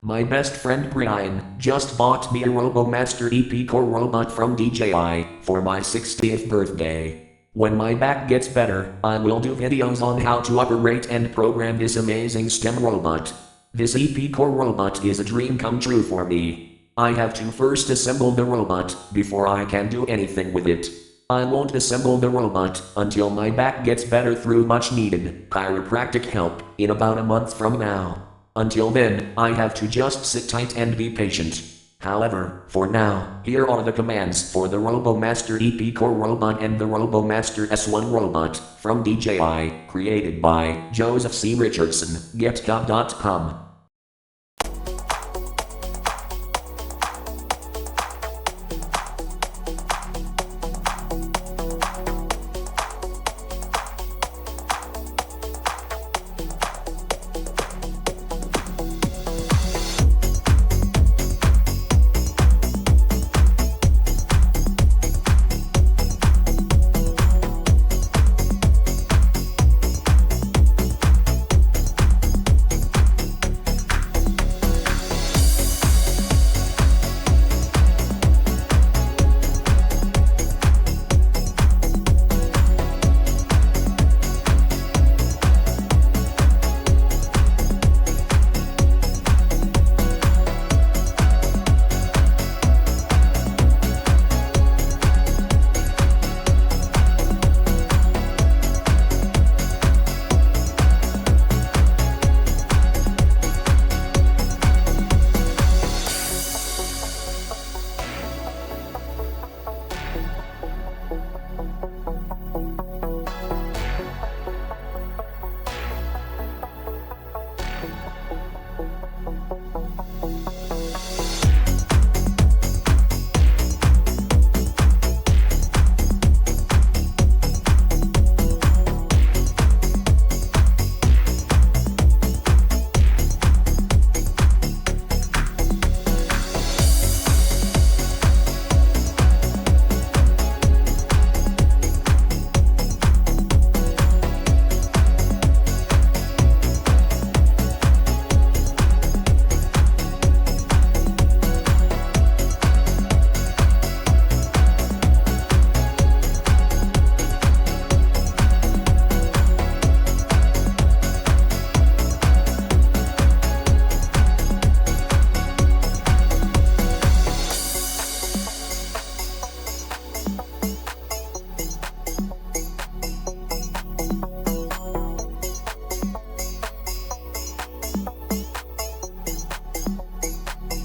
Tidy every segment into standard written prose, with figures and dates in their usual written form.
My best friend Brian just bought me a Robomaster EP Core robot from DJI for my 60th birthday. When my back gets better, I will do videos on how to operate and program this amazing STEM robot. This EP Core robot is a dream come true for me. I have to first assemble the robot before I can do anything with it. I won't assemble the robot until my back gets better through much needed chiropractic help in about a month from now. Until then, I have to just sit tight and be patient. However, for now, here are the commands for the Robomaster EP Core robot and the Robomaster S1 robot from DJI, created by Joseph C. Richardson, GitHub.com.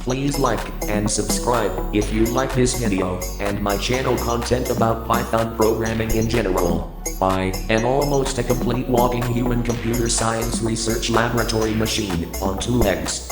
Please like and subscribe if you like this video and my channel content about Python programming in general. I am almost a complete walking human computer science research laboratory machine on two legs.